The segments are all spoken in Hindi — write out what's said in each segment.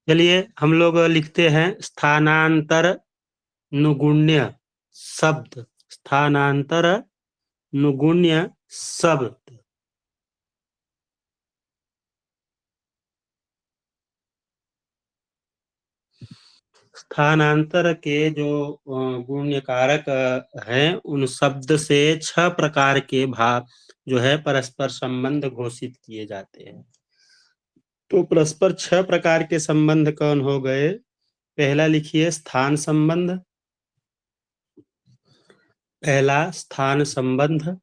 चलिए हम लोग लिखते हैं स्थानांतर नुगुण्य शब्द। स्थानांतर नुगुण्य शब्द। स्थानांतर के जो गुण्य कारक हैं, उन शब्द से 6 प्रकार के भाव जो है परस्पर संबंध घोषित किए जाते हैं। तो परस्पर 6 प्रकार के संबंध कौन हो गए? पहला लिखिए स्थान संबंध। पहला स्थान संबंध।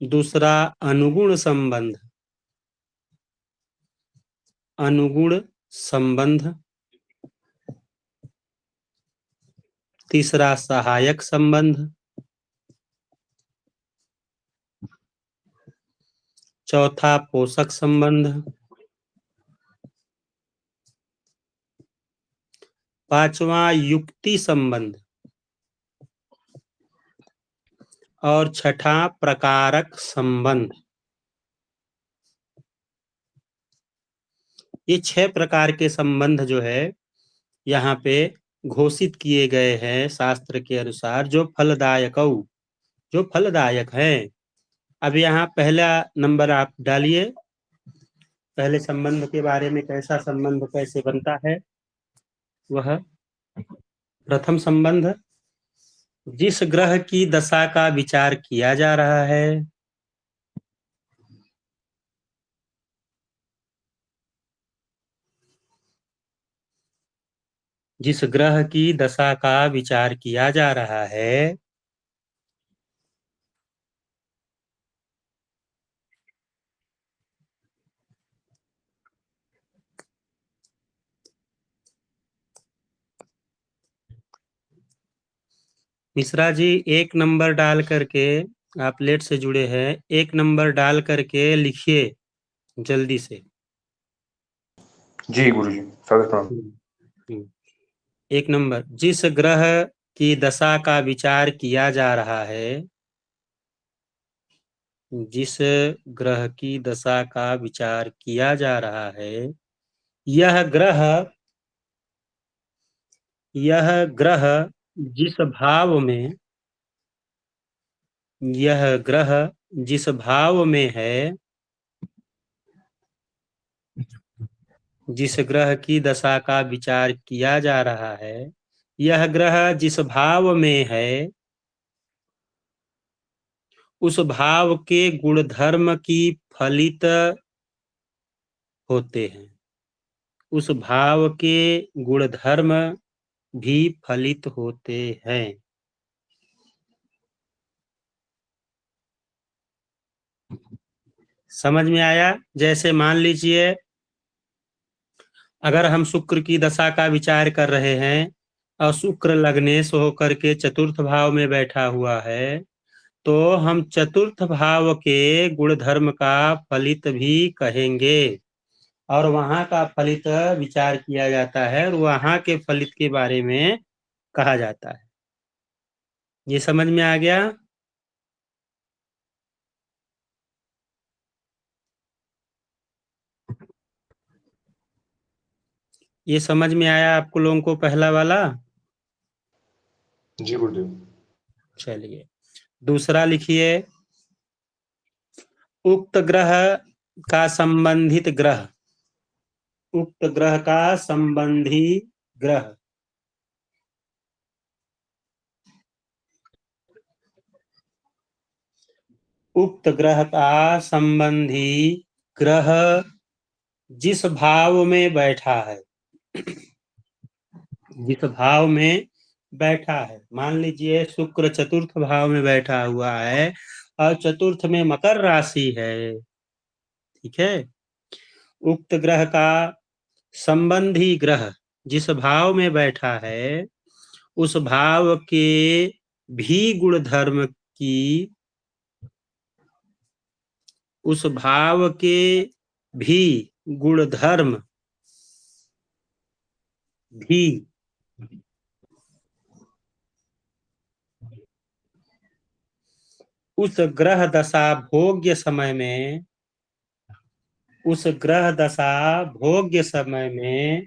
दूसरा अनुगुण संबंध। अनुगुण संबंध। तीसरा सहायक संबंध। चौथा पोषक संबंध। पांचवा युक्ति संबंध। और छठा प्रकारक संबंध। ये 6 प्रकार के संबंध जो है यहाँ पे घोषित किए गए हैं शास्त्र के अनुसार, जो फलदायक हैं। अब यहाँ पहला नंबर आप डालिए। पहले संबंध के बारे में, कैसा संबंध कैसे बनता है वह। प्रथम संबंध, जिस ग्रह की दशा का विचार किया जा रहा है जिस ग्रह की दशा का विचार किया जा रहा है मिश्रा जी, 1 नंबर डाल करके, आप लेट से जुड़े हैं, 1 नंबर डाल करके लिखिए जल्दी से। जी गुरुजी, स्वागत प्रणाम। 1 नंबर, जिस ग्रह की दशा का विचार किया जा रहा है, जिस ग्रह की दशा का विचार किया जा रहा है, यह ग्रह जिस भाव में यह ग्रह जिस भाव में है, जिस ग्रह की दशा का विचार किया जा रहा है, यह ग्रह जिस भाव में है, उस भाव के गुणधर्म की फलित होते हैं। उस भाव के गुणधर्म भी फलित होते हैं। समझ में आया? जैसे मान लीजिए, अगर हम शुक्र की दशा का विचार कर रहे हैं और शुक्र लग्नेश होकर के चतुर्थ भाव में बैठा हुआ है, तो हम चतुर्थ भाव के गुणधर्म का फलित भी कहेंगे, और वहां का फलित विचार किया जाता है और वहां के फलित के बारे में कहा जाता है। ये समझ में आ गया? ये समझ में आया आपको लोगों को पहला वाला? जी गुरुदेव। चलिए दूसरा लिखिए, उक्त ग्रह का संबंधित ग्रह। उक्त ग्रह का संबंधी ग्रह। उक्त ग्रह का संबंधी ग्रह जिस भाव में बैठा है, जिस भाव में बैठा है, मान लीजिए शुक्र चतुर्थ भाव में बैठा हुआ है और चतुर्थ में मकर राशि है, ठीक है। उक्त ग्रह का संबंधी ग्रह जिस भाव में बैठा है, उस भाव के भी गुणधर्म की, उस भाव के भी गुणधर्म भी उस ग्रह दशा भोग्य समय में उस ग्रह दशा भोग्य समय में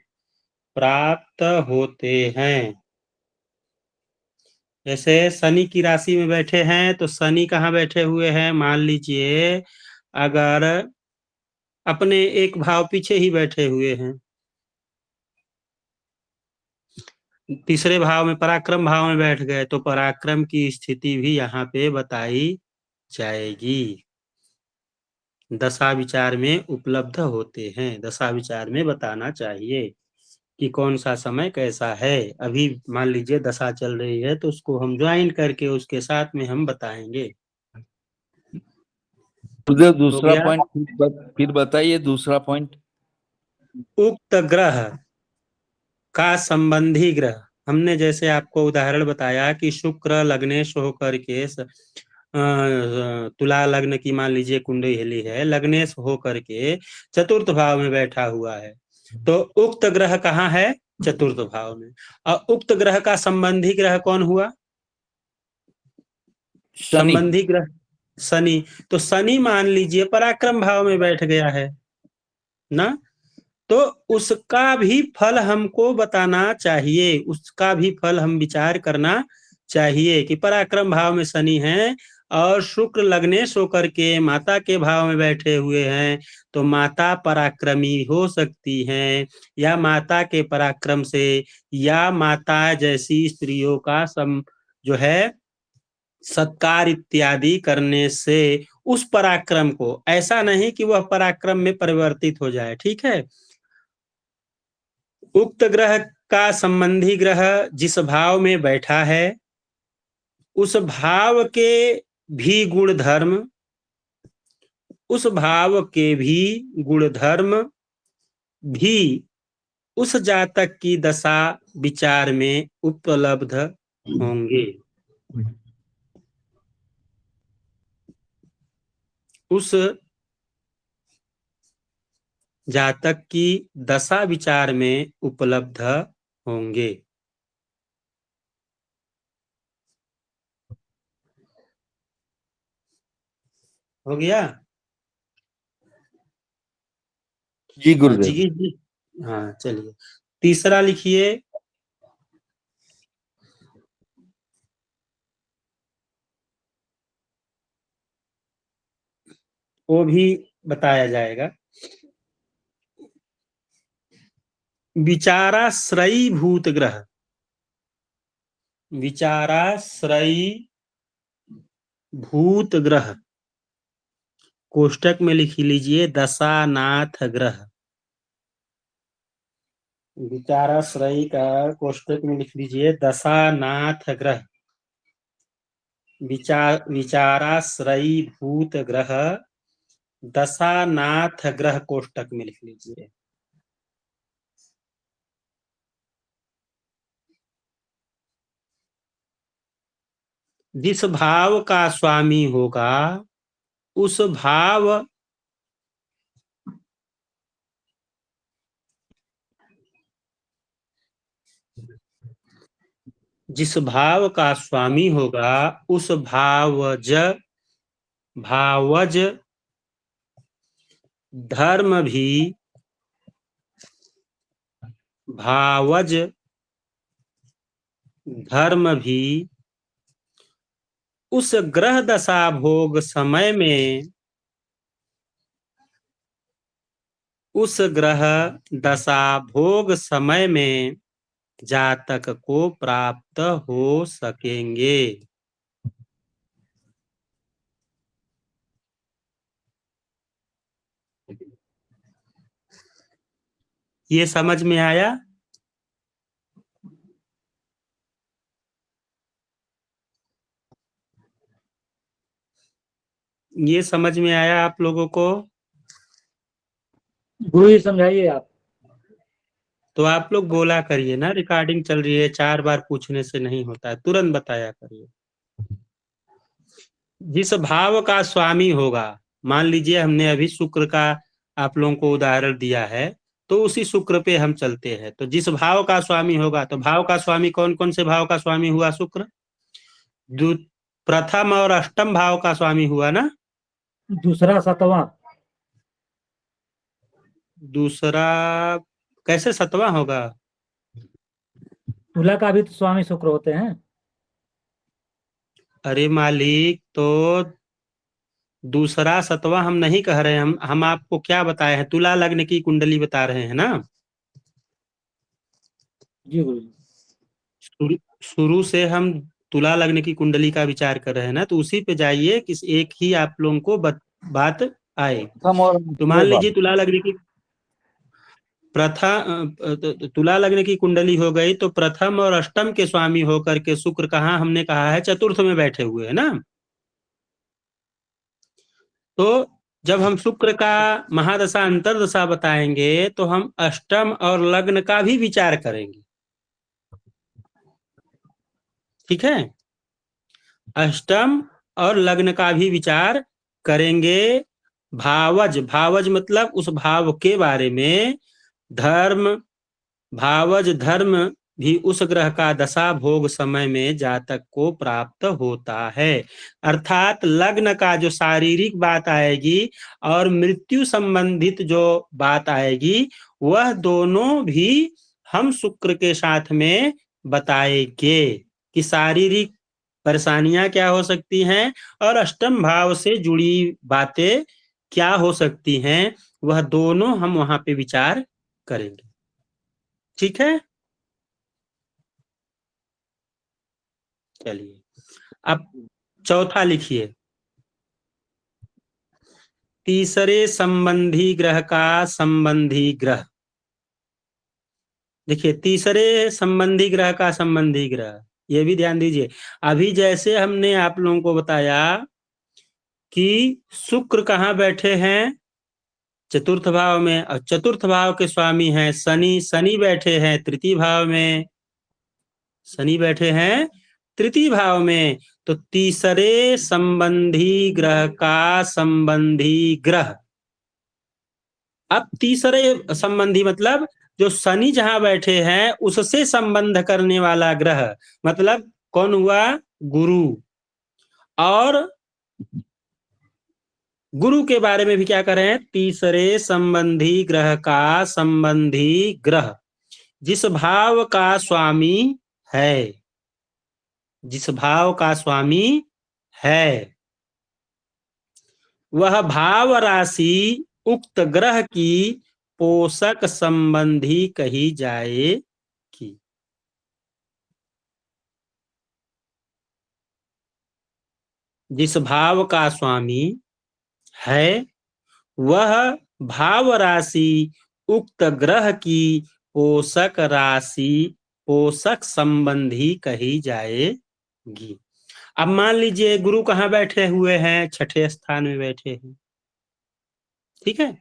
प्राप्त होते हैं। जैसे शनि की राशि में बैठे हैं तो शनि कहाँ बैठे हुए हैं, मान लीजिए अगर अपने एक भाव पीछे ही बैठे हुए हैं, तीसरे भाव में पराक्रम भाव में बैठ गए तो पराक्रम की स्थिति भी यहाँ पे बताई जाएगी। दशा विचार में उपलब्ध होते हैं, दशा विचार में बताना चाहिए कि कौन सा समय कैसा है। अभी मान लीजिए दशा चल रही है तो उसको हम ज्वाइन करके उसके साथ में हम बताएंगे। तो हो दूसरा गया। पॉइंट फिर बताइए, दूसरा पॉइंट। उक्त ग्रह का संबंधी ग्रह, हमने जैसे आपको उदाहरण बताया कि शुक्र लग्नेश होकर के तुला लग्न की मान लीजिए कुंडली है, लग्नेश होकर के चतुर्थ भाव में बैठा हुआ है, तो उक्त ग्रह कहाँ है, चतुर्थ भाव में। और उक्त ग्रह का संबंधी ग्रह कौन हुआ, शनि। संबंधी ग्रह शनि। तो शनि मान लीजिए पराक्रम भाव में बैठ गया है ना, तो उसका भी फल हमको बताना चाहिए, उसका भी फल हम विचार करना चाहिए कि पराक्रम भाव में शनि है और शुक्र लग्नेश होकर के माता के भाव में बैठे हुए हैं, तो माता पराक्रमी हो सकती हैं, या माता के पराक्रम से या माता जैसी स्त्रियों का जो है सत्कार इत्यादि करने से उस पराक्रम को, ऐसा नहीं कि वह पराक्रम में परिवर्तित हो जाए, ठीक है। उक्त ग्रह का संबंधी ग्रह जिस भाव में बैठा है उस भाव के भी गुण धर्म, उस भाव के भी गुण धर्म भी उस जातक की दशा विचार में उपलब्ध होंगे। उस जातक की दशा विचार में उपलब्ध होंगे। हो गया जी हाँ गुरुदेव। जी। हाँ चलिए तीसरा लिखिए। वो भी बताया जाएगा। विचाराश्रयी भूत ग्रह, विचाराश्रयी भूत ग्रह कोष्टक में लिख लीजिए दशानाथ ग्रह। विचाराश्रयी का कोष्टक में लिख लीजिए दशानाथ ग्रह। विचाराश्रयी भूत ग्रह दशानाथ ग्रह कोष्टक में लिख लीजिए। जिस भाव का स्वामी होगा उस भाव, जिस भाव का स्वामी होगा उस भावज धर्म भी, भावज धर्म भी उस ग्रह दशा भोग समय में, उस ग्रह दशा भोग समय में जातक को प्राप्त हो सकेंगे। ये समझ में आया? ये समझ में आया आप लोगों को? गुरु जी समझाइए आप। तो आप लोग बोला करिए ना, रिकॉर्डिंग चल रही है, 4 बार पूछने से नहीं होता है, तुरंत बताया करिए। जिस भाव का स्वामी होगा, मान लीजिए हमने अभी शुक्र का आप लोगों को उदाहरण दिया है, तो उसी शुक्र पे हम चलते हैं। तो जिस भाव का स्वामी होगा, तो भाव का स्वामी कौन कौन से भाव का स्वामी हुआ, शुक्र प्रथम और अष्टम भाव का स्वामी हुआ ना, दूसरा 7वां। दूसरा कैसे 7वां होगा? तुला का भी तो स्वामी शुक्र होते हैं। अरे मालिक, तो दूसरा 7वां हम नहीं कह रहे हैं, हम आपको क्या बताए हैं, तुला लग्न की कुंडली बता रहे हैं ना। जी गुरु जी। शुरू से हम तुला लग्न की कुंडली का विचार कर रहे हैं ना, तो उसी पे जाइए, किस एक ही आप लोगों को बात आए। प्रथम और तो मान द्वितीय लीजिए तुला लग्न की तुला लग्न की कुंडली हो गई, तो प्रथम और अष्टम के स्वामी होकर के शुक्र कहाँ हमने कहा है, चतुर्थ में बैठे हुए है ना। तो जब हम शुक्र का महादशा अंतरदशा बताएंगे, तो हम अष्टम और लग्न का भी विचार करेंगे। ठीक है, अष्टम और लग्न का भी विचार करेंगे। भावज, भावज मतलब उस भाव के बारे में। धर्म, भावज धर्म भी उस ग्रह का दशा भोग समय में जातक को प्राप्त होता है। अर्थात लग्न का जो शारीरिक बात आएगी और मृत्यु संबंधित जो बात आएगी, वह दोनों भी हम शुक्र के साथ में बताएंगे कि शारीरिक परेशानियां क्या हो सकती हैं और अष्टम भाव से जुड़ी बातें क्या हो सकती हैं, वह दोनों हम वहां पे विचार करेंगे। ठीक है, चलिए अब चौथा लिखिए। तीसरे संबंधी ग्रह का संबंधी ग्रह। देखिए, तीसरे संबंधी ग्रह का संबंधी ग्रह, ये भी ध्यान दीजिए। अभी जैसे हमने आप लोगों को बताया कि शुक्र कहाँ बैठे हैं, चतुर्थ भाव में, और चतुर्थ भाव के स्वामी हैं शनि। शनि बैठे हैं तृतीय भाव में, शनि बैठे हैं तृतीय भाव में। तो तीसरे संबंधी ग्रह का संबंधी ग्रह, अब तीसरे संबंधी मतलब जो शनि जहां बैठे हैं उससे संबंध करने वाला ग्रह, मतलब कौन हुआ, गुरु। और गुरु के बारे में भी क्या कर रहे हैं, तीसरे संबंधी ग्रह का संबंधी ग्रह जिस भाव का स्वामी है, जिस भाव का स्वामी है, वह भाव राशि उक्त ग्रह की पोषक संबंधी कही जाएगी। जिस भाव का स्वामी है, वह भाव राशि उक्त ग्रह की पोषक राशि, पोषक संबंधी कही जाएगी। अब मान लीजिए गुरु कहाँ बैठे हुए हैं, छठे स्थान में बैठे हैं। ठीक है,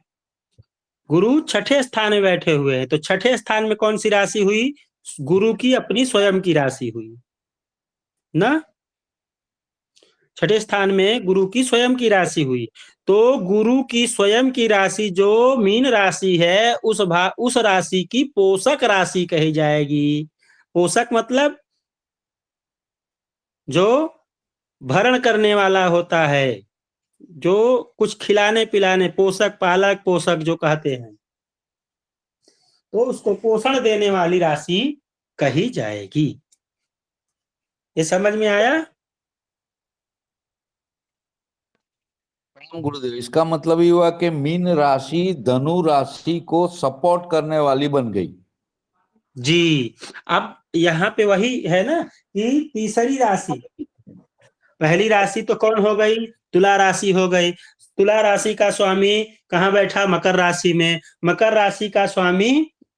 गुरु छठे स्थान में बैठे हुए हैं, तो छठे स्थान में कौन सी राशि हुई, गुरु की अपनी स्वयं की राशि हुई ना। छठे स्थान में गुरु की स्वयं की राशि हुई, तो गुरु की स्वयं की राशि जो मीन राशि है, उस राशि की पोषक राशि कही जाएगी। पोषक मतलब जो भरण करने वाला होता है, जो कुछ खिलाने पिलाने, पोषक, पालक पोषक जो कहते हैं, तो उसको पोषण देने वाली राशि कही जाएगी। ये समझ में आया? गुरुदेव, इसका मतलब ये हुआ कि मीन राशि धनु राशि को सपोर्ट करने वाली बन गई। जी, अब यहाँ पे वही है ना कि तीसरी राशि, पहली राशि तो कौन हो गई, तुला राशि हो गई। तुला राशि का स्वामी कहाँ बैठा, मकर राशि में। मकर राशि का स्वामी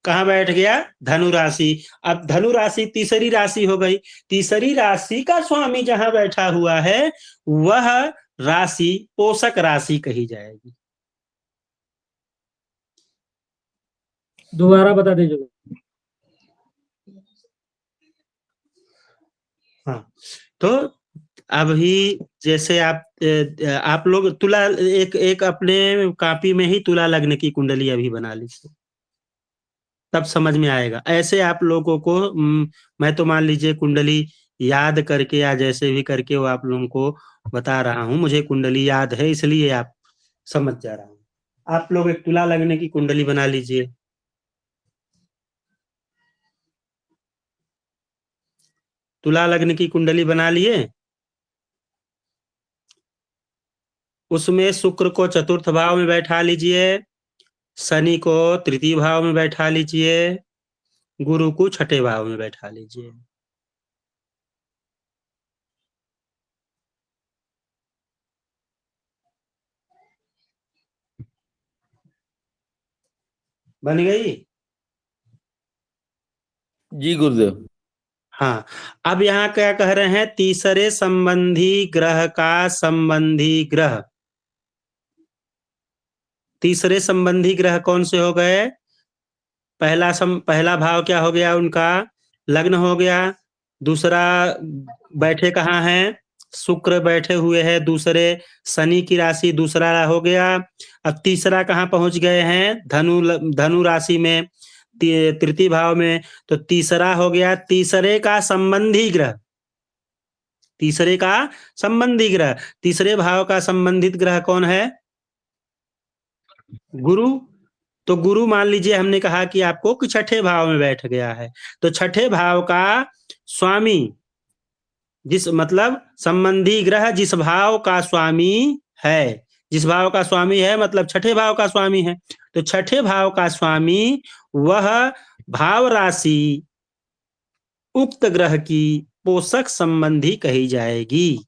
कहाँ बैठ गया, धनु राशि। अब धनु राशि तीसरी राशि हो गई। तीसरी राशि का स्वामी जहां बैठा हुआ है, वह राशि पोषक राशि कही जाएगी। दोबारा बता दीजिए। हाँ, तो अभी जैसे आप लोग तुला एक अपने कॉपी में ही तुला लग्न की कुंडली अभी बना लीजिए, तब समझ में आएगा। ऐसे आप लोगों को मैं तो मान लीजिए कुंडली याद करके या जैसे भी करके वो आप लोगों को बता रहा हूँ, मुझे कुंडली याद है इसलिए आप समझ जा रहा हूँ। आप लोग एक तुला लगने की कुंडली बना लीजिए। तुला लग्न की कुंडली बना लिए, उसमें शुक्र को चतुर्थ भाव में बैठा लीजिए, शनि को तृतीय भाव में बैठा लीजिए, गुरु को छठे भाव में बैठा लीजिए। बन गई? जी गुरुदेव। हाँ, अब यहाँ क्या कह रहे हैं, तीसरे संबंधी ग्रह का संबंधी ग्रह। तीसरे संबंधी ग्रह कौन से हो गए? पहला भाव क्या हो गया उनका? लग्न हो गया। दूसरा बैठे कहाँ हैं? शुक्र बैठे हुए हैं दूसरे, शनि की राशि दूसरा हो गया। अब तीसरा कहाँ पहुंच गए हैं? धनु राशि में, तृतीय भाव में। तो तीसरा हो गया तीसरे का संबंधी ग्रह। तीसरे का संबंधी ग्रह, तीसरे भाव का संबंधित ग्रह कौन है? गुरु। तो गुरु मान लीजिए हमने कहा कि आपको कि छठे भाव में बैठ गया है, तो छठे भाव का स्वामी, जिस मतलब संबंधी ग्रह जिस भाव का स्वामी है, जिस भाव का स्वामी है मतलब छठे भाव का स्वामी है, तो छठे भाव का स्वामी वह भाव राशि उक्त ग्रह की पोषक संबंधी कही जाएगी।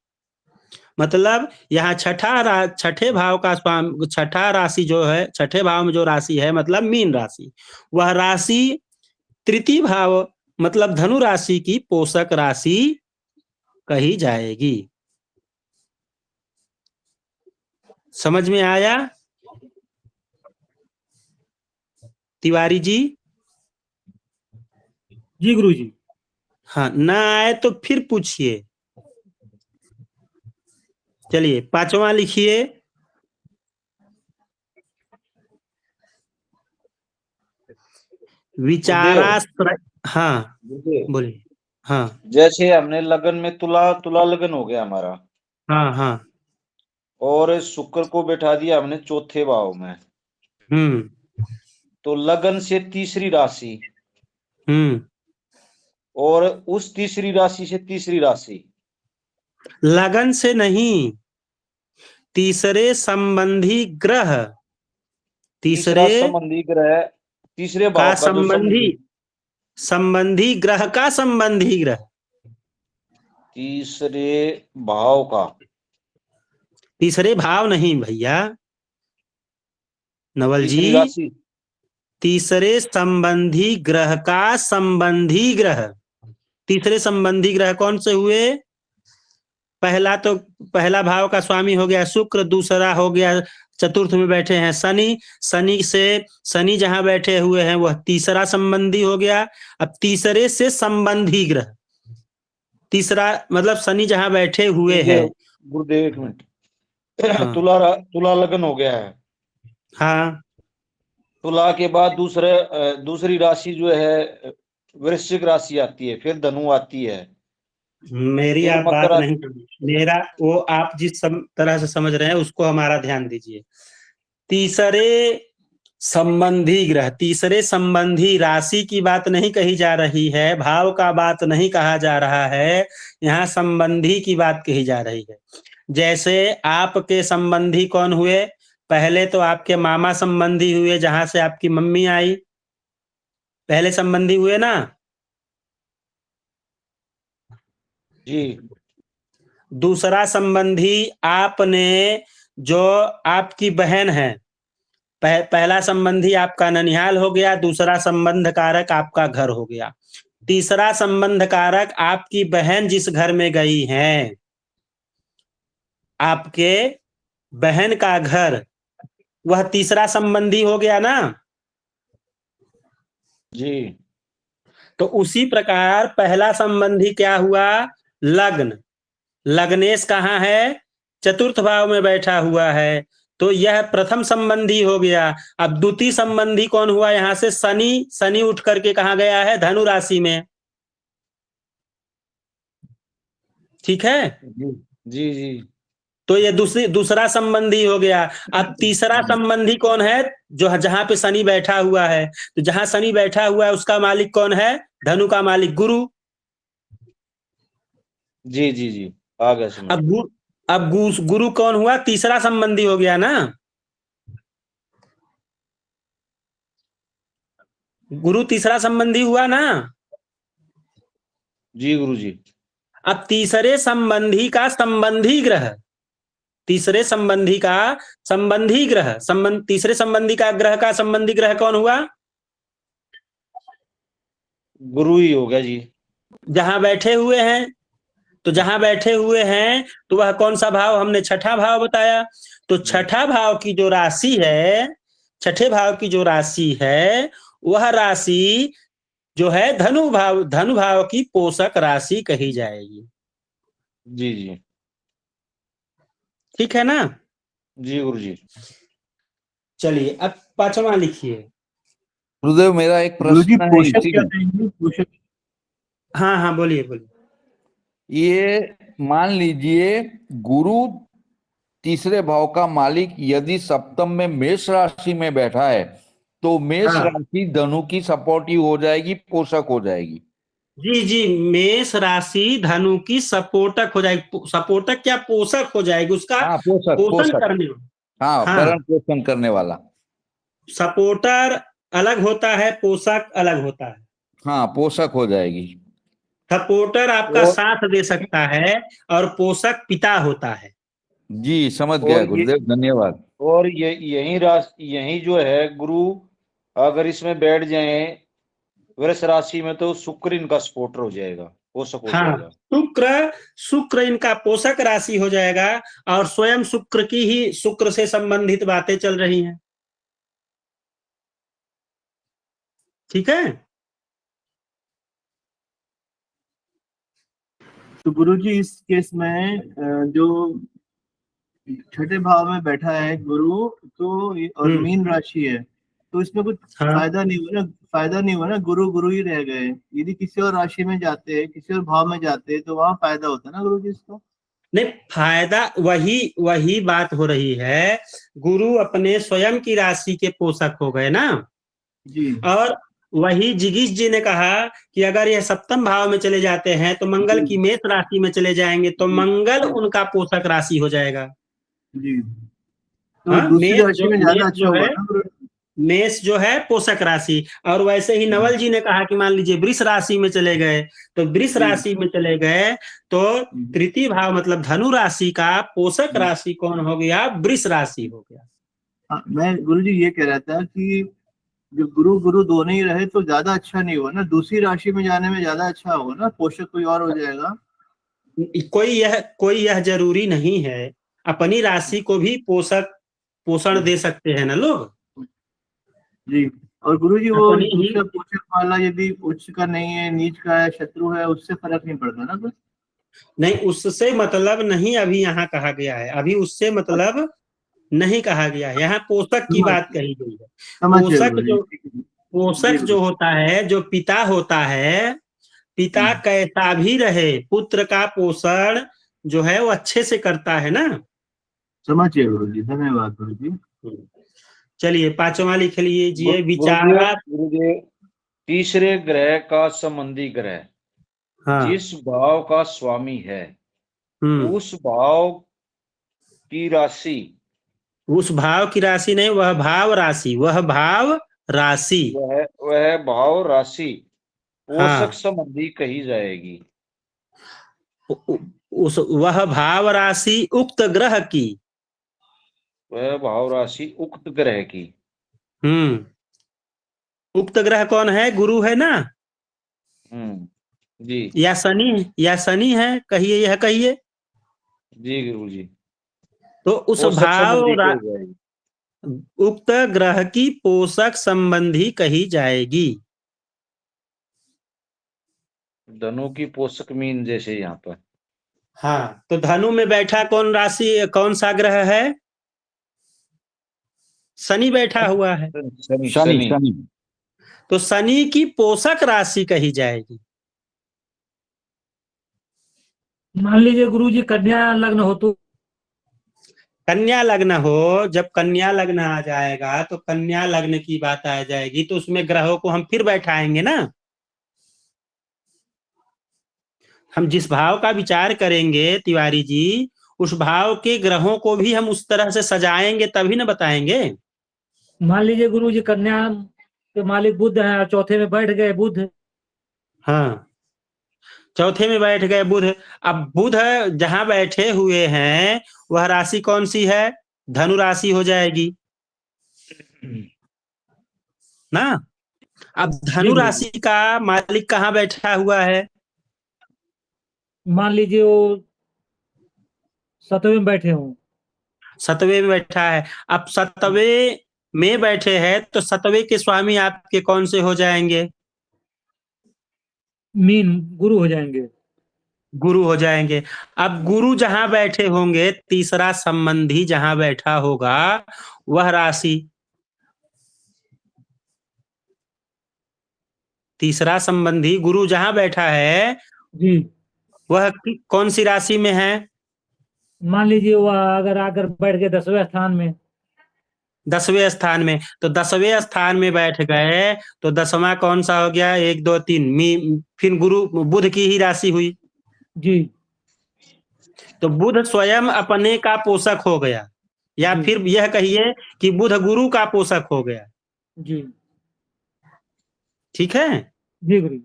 मतलब यहाँ छठे भाव का स्वामी, छठा राशि जो है, छठे भाव में जो राशि है मतलब मीन राशि, वह राशि तृतीय भाव मतलब धनु राशि की पोषक राशि कही जाएगी। समझ में आया तिवारी जी? जी गुरुजी। हाँ, ना आए तो फिर पूछिए। चलिए पांचवा लिखिए। विचाराश्रय। हाँ गुरुदेव, बोलिए। हाँ जैसे हमने लगन में तुला लगन हो गया हमारा, हाँ हाँ। और शुक्र को बैठा दिया हमने चौथे भाव में, तो लगन से तीसरी राशि, और उस तीसरी राशि से तीसरी राशि। लगन से नहीं, तीसरे संबंधी ग्रह, तीसरा तीसरे संबंधी ग्रह, तीसरे का भाव का जो संबंधी, संबंधी ग्रह का संबंधी ग्रह, तीसरे भाव का, तीसरे भाव नहीं भैया नवल जी, तीसरी राशि, तीसरे संबंधी ग्रह का संबंधी ग्रह। तीसरे संबंधी ग्रह कौन से हुए? पहला भाव का स्वामी हो गया शुक्र, दूसरा हो गया चतुर्थ में बैठे हैं शनि, शनि जहां बैठे हुए हैं वह तीसरा संबंधी हो गया। अब तीसरे से संबंधी ग्रह, तीसरा मतलब शनि जहां बैठे हुए हैं। गुरुदेव एक मिनट। हाँ तुला लगन हो गया है, हाँ तुला के बाद दूसरी राशि जो है वृश्चिक राशि आती है, फिर धनु आती है, मेरी फिर आप बात मकर नहीं समझ, मेरा वो आप जिस तरह से समझ रहे हैं उसको हमारा ध्यान दीजिए। तीसरे संबंधी ग्रह, तीसरे संबंधी राशि की बात नहीं कही जा रही है, भाव का बात नहीं कहा जा रहा है, यहाँ संबंधी की बात कही जा रही है। जैसे आपके संबंधी कौन हुए? पहले तो आपके मामा संबंधी हुए जहां से आपकी मम्मी आई, पहले संबंधी हुए ना। जी। दूसरा संबंधी आपने, जो आपकी बहन है, पहला संबंधी आपका ननिहाल हो गया, दूसरा संबंध कारक आपका घर हो गया। तीसरा संबंध कारक आपकी बहन जिस घर में गई है, आपके बहन का घर, वह तीसरा संबंधी हो गया ना। जी। तो उसी प्रकार पहला संबंधी क्या हुआ? लग्न। लग्नेश कहाँ है? चतुर्थ भाव में बैठा हुआ है, तो यह प्रथम संबंधी हो गया। अब द्वितीय संबंधी कौन हुआ? यहां से शनि, शनि उठ करके कहा गया है? धनु राशि में। ठीक है। जी जी। जी तो ये दूसरा संबंधी हो गया। अब तीसरा संबंधी कौन है? जो जहां पे शनि बैठा हुआ है, तो जहां शनि बैठा हुआ है उसका मालिक कौन है? धनु का मालिक गुरु। जी जी जी, आ गया समझ। अब गुरु कौन हुआ? तीसरा संबंधी हो गया ना। गुरु तीसरा संबंधी हुआ ना। जी गुरु जी। अब तीसरे संबंधी का संबंधी ग्रह, तीसरे संबंधी का संबंधी ग्रह, तीसरे संबंधी का ग्रह का संबंधी ग्रह कौन हुआ? गुरु ही हो गया जी। जहां बैठे हुए हैं, तो जहां बैठे हुए हैं तो वह कौन सा भाव? हमने छठा भाव बताया। तो छठा भाव की जो राशि है, छठे भाव की जो राशि है, वह राशि जो है धनु भाव की पोषक राशि कही जाएगी। जी जी, ठीक है ना? जी गुरु जी। चलिए अब पांचवा लिखिए। गुरुदेव मेरा एक गुरुजी प्रश्न है पोषक इसी क्या में। कहेंगे? पोषक हाँ हाँ, बोलिए बोलिए। ये मान लीजिए गुरु तीसरे भाव का मालिक यदि सप्तम में मेष राशि में बैठा है तो मेष हाँ। राशि धनु की सपोर्टिव हो जाएगी, पोषक हो जाएगी। जी जी, मेष राशि धनु की सपोर्टक हो जाएगी। सपोर्टक क्या, पोषक हो जाएगी, उसका हाँ पोषक, पोषण पोषक। करने। हाँ, हाँ, भरण पोषण करने वाला। सपोर्टर अलग होता है, पोषक अलग होता है। हाँ, पोषक हो जाएगी। सपोर्टर आपका और साथ दे सकता है और पोषक पिता होता है। जी समझ गया और ये गुरुदेव, धन्यवाद। और ये यही जो है गुरु अगर इसमें बैठ जाए वृष राशि में तो शुक्र इनका सपोर्टर हो जाएगा, पोषक हो हाँ, जाएगा। शुक्र इनका पोषक राशि हो जाएगा और स्वयं शुक्र से संबंधित बातें चल रही हैं। ठीक है। तो गुरुजी इस केस में जो छठे भाव में बैठा है गुरु, तो और मीन राशि है, तो इसमें कुछ हाँ। फायदा नहीं हुआ ना? फायदा नहीं हुआ ना, गुरु गुरु ही रह गए। यदि किसी और राशि में जाते, किसी और भाव में जाते तो वहां फायदा होता ना गुरु जी इसको। नहीं, फायदा वही बात हो रही है। गुरु अपने स्वयं की राशि के पोषक हो गए ना। जी। और वही जिगीश जी ने कहा कि अगर यह सप्तम भाव में चले जाते हैं तो मंगल की मेष राशि में चले जाएंगे तो मंगल उनका पोषक राशि हो जाएगा। जी, तो हाँ, दूसरी राशि में ज्यादा अच्छा हुआ ना गुरु। मेष जो है पोषक राशि। और वैसे ही नवल जी ने कहा कि मान लीजिए वृष राशि में चले गए, तो वृष राशि में चले गए तो तृतीय भाव मतलब धनु राशि का पोषक राशि कौन हो गया? वृष राशि हो गया। हाँ, मैं गुरु जी ये कह रहा था कि जो गुरु गुरु दोनों ही रहे तो ज्यादा अच्छा नहीं हुआ ना? दूसरी राशि में जाने में ज्यादा अच्छा होगा ना, पोषक कोई और हो जाएगा। कोई यह जरूरी नहीं है, अपनी राशि को भी पोषण दे सकते हैं ना लोग। जी, और गुरु जी वो अपनी ही दूसरा पोषक वाला यदि उच्च का नहीं है, नीच का है, शत्रु है, उससे फर्क नहीं पड़ता ना कुछ? नहीं, उससे मतलब नहीं अभी यहाँ कहा गया है। अभी उससे मतलब नहीं कहा गया है, यहाँ पोषक की बात कही गई है। पोषक जो होता है, जो पिता होता है, पिता कैसा भी रहे, पुत्र का पोषण जो है वो अच्छे से करता है ना। समझिए गुरु जी, धन्यवाद गुरु जी। चलिए पांचवा लिख लीजिए। गुरु जी, तीसरे ग्रह का संबंधी ग्रह जिस भाव का स्वामी है उस भाव की राशि, उस भाव की राशि नहीं, वह भाव राशि, वह भाव राशि, वह भाव राशि पोषक संबंधी कही जाएगी। वह भाव राशि उक्त ग्रह की, वह भाव राशि उक्त ग्रह की। उक्त ग्रह कौन है? गुरु है ना। जी। या शनि है, कहिए, यह कहिए। जी गुरु जी। तो उस भाव उक्त ग्रह की पोषक संबंधी कही जाएगी। धनु की पोषक मीन जैसे यहाँ पर। हाँ, तो धनु में बैठा कौन कौन सा ग्रह है? शनि बैठा हुआ है। शनि। तो शनि की पोषक राशि कही जाएगी। मान लीजिए गुरु जी कन्या लग्न हो तो? कन्या लग्न हो, जब कन्या लग्न आ जाएगा तो कन्या लग्न की बात आ जाएगी, तो उसमें ग्रहों को हम फिर बैठाएंगे ना। हम जिस भाव का विचार करेंगे तिवारी जी, उस भाव के ग्रहों को भी हम उस तरह से सजाएंगे तभी ना बताएंगे। मान लीजिए गुरु जी कन्या के मालिक बुध है और चौथे में बैठ गए बुध। हाँ, चौथे में बैठ गए बुध। अब बुध जहां बैठे हुए हैं वह राशि कौन सी है? धनु राशि हो जाएगी ना। अब जी धनु गुरु जी। राशि का मालिक कहाँ बैठा हुआ है? मान लीजिए वो 7वें में बैठे हों। 7वें में बैठा है। अब 7वें में बैठे हैं तो 7वें के स्वामी आपके कौन से हो जाएंगे? मीन गुरु हो जाएंगे। गुरु हो जाएंगे। अब गुरु जहां बैठे होंगे, तीसरा संबंधी जहां बैठा होगा वह राशि, तीसरा संबंधी गुरु जहां बैठा है जी। वह कौन सी राशि में है? मान लीजिए वह अगर आकर बैठ गए 10वें स्थान में। 10वें स्थान में, तो 10वें स्थान में बैठ गए तो 10वां कौन सा हो गया? 1 2 3 फिर गुरु बुध की ही राशि हुई। जी तो बुध स्वयं अपने का पोषक हो गया, या जी फिर यह कहिए कि बुध गुरु का पोषक हो गया। जी ठीक है, जी गुरु जी।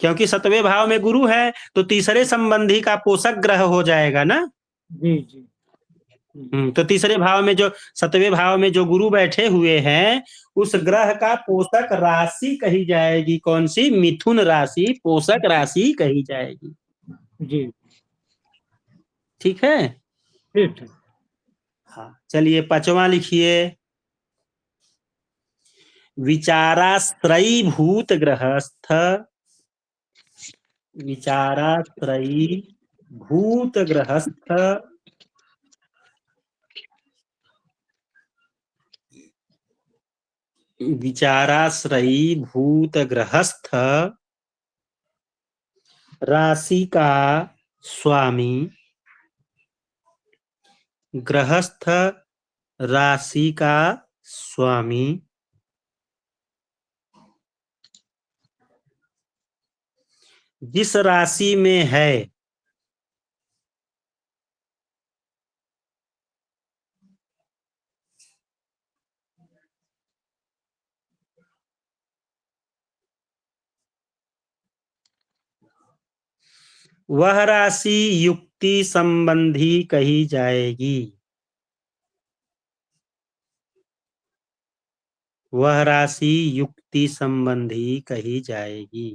क्योंकि 7वें भाव में गुरु है तो तीसरे संबंधी का पोषक ग्रह हो जाएगा ना। जी जी जी तो तीसरे भाव में जो 7वें भाव में जो गुरु बैठे हुए हैं उस ग्रह का पोषक राशि कही जाएगी कौन सी? मिथुन राशि पोषक राशि कही जाएगी। जी ठीक है। ठीक ठीक। हाँ, चलिए 5वां लिखिए। विचाराश्रयी भूत ग्रहस्थ, विचाराश्रयी भूत ग्रहस्थ विचाराश्रयी भूत ग्रहस्थ राशि का स्वामी, ग्रहस्थ राशि का स्वामी जिस राशि में है वह राशि युक्ति संबंधी कही जाएगी। वह राशि युक्ति संबंधी कही जाएगी।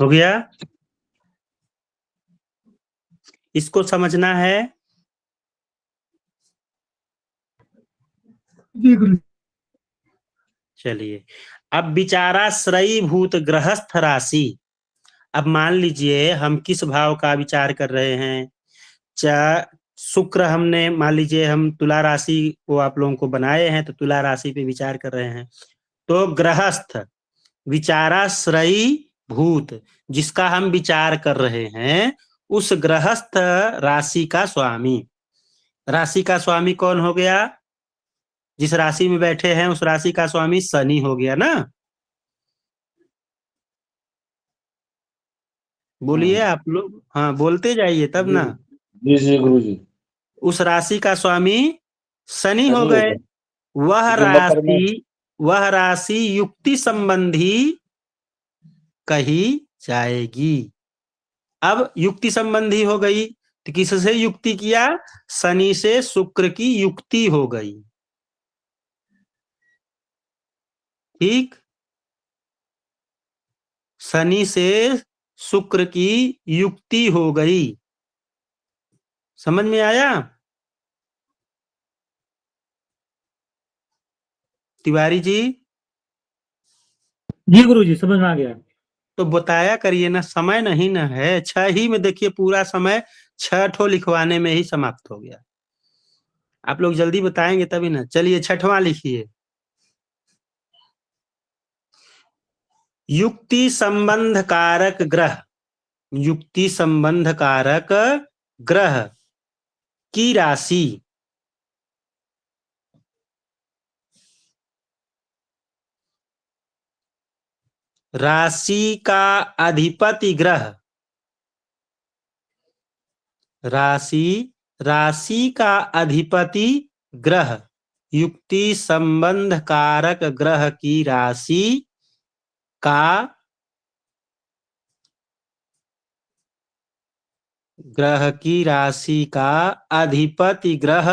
हो गया? इसको समझना है। जी गुरु। चलिए, अब विचाराश्रयी भूत ग्रहस्थ राशि। अब मान लीजिए हम किस भाव का विचार कर रहे हैं? शुक्र, हमने मान लीजिए हम तुला राशि को आप लोगों को बनाए हैं तो तुला राशि पे विचार कर रहे हैं। तो ग्रहस्थ विचाराश्रयी भूत जिसका हम विचार कर रहे हैं उस ग्रहस्थ राशि का स्वामी, राशि का स्वामी कौन हो गया? जिस राशि में बैठे हैं उस राशि का स्वामी शनि हो गया ना। बोलिए आप लोग, हाँ बोलते जाइए तब ना। जी जी गुरु जी। उस राशि का स्वामी शनि हो शनि गए। होगा। वह जो मकर में वह राशि युक्ति संबंधी कही जाएगी। अब युक्ति संबंधी हो गई तो किससे युक्ति किया? शनि से शुक्र की युक्ति हो गई। ठीक, शनि से शुक्र की युक्ति हो गई। समझ में आया तिवारी जी? जी गुरु जी समझ में आ गया। तो बताया करिए ना, समय नहीं ना है। 6 ही में देखिए पूरा समय 6 ठो लिखवाने में ही समाप्त हो गया। आप लोग जल्दी बताएंगे तभी ना। चलिए 6वां लिखिए। युक्ति संबंध कारक ग्रह, युक्ति संबंध कारक ग्रह की राशि राशि का अधिपति ग्रह, राशि का अधिपति ग्रह, युक्ति संबंध कारक ग्रह की राशि का अधिपति ग्रह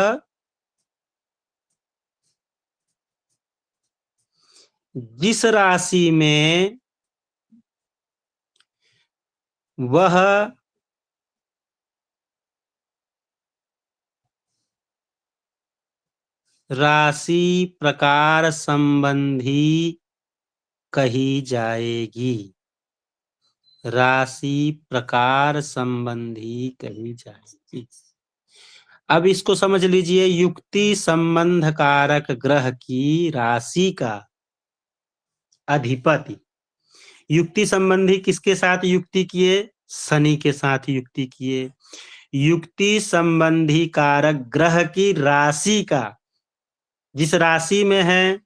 जिस राशि में वह राशि प्रकार संबंधी कही जाएगी, राशि प्रकार संबंधी कही जाएगी। अब इसको समझ लीजिए, युक्ति संबंध कारक ग्रह की राशि का अधिपति, युक्ति संबंधी किसके साथ युक्ति किए? शनि के साथ युक्ति किए। युक्ति संबंधी कारक ग्रह की राशि का, जिस राशि में है,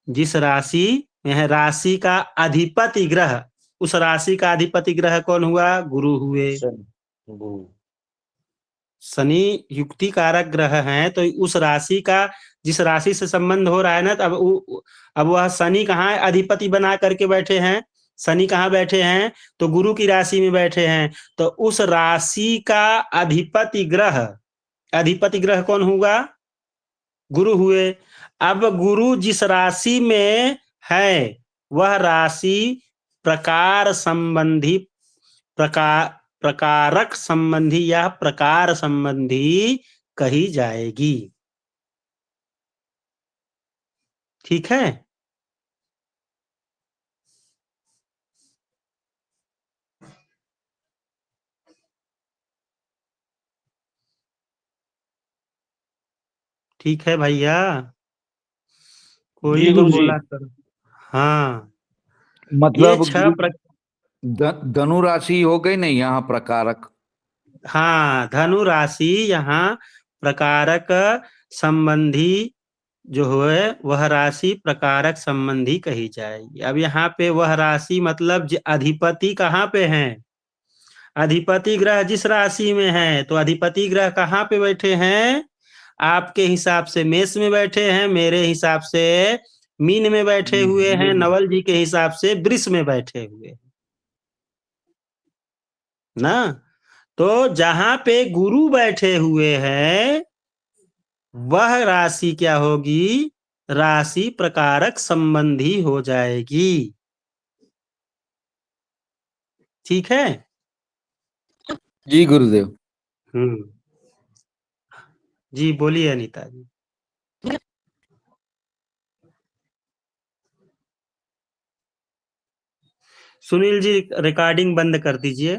जिस राशि में है, राशि का अधिपति ग्रह, उस राशि का अधिपति ग्रह कौन हुआ? गुरु हुए। गुरु। शनि युक्ति कारक ग्रह है, तो उस राशि का, जिस राशि से संबंध हो रहा है ना, अब वह शनि कहाँ अधिपति बना करके बैठे हैं? शनि कहाँ बैठे हैं? तो गुरु की राशि में बैठे हैं। तो उस राशि का अधिपति ग्रह कौन हुआ? गुरु हुए। अब गुरु जिस राशि में है, वह राशि प्रकारक संबंधी या प्रकार संबंधी कही जाएगी। ठीक है? ठीक है भैया, कोई जी भी गुरु जी। बोला करो। हाँ, मतलब ये धनु राशि हो गई नहीं यहाँ प्रकारक। हाँ, धनु राशि यहाँ प्रकारक संबंधी जो है, वह राशि प्रकारक संबंधी कही जाएगी। अब यहाँ पे वह राशि मतलब अधिपति कहाँ पे है? अधिपति ग्रह जिस राशि में है, तो अधिपति ग्रह कहाँ पे बैठे हैं? आपके हिसाब से मेष में बैठे हैं, मेरे हिसाब से मीन में बैठे हुए हैं, नवल जी के हिसाब से वृष में बैठे हुए ना। तो जहां पे गुरु बैठे हुए हैं, वह राशि क्या होगी? राशि प्रकारक संबंधी हो जाएगी। ठीक है? जी गुरुदेव। जी बोलिए अनीता जी। सुनील जी रिकॉर्डिंग बंद कर दीजिए।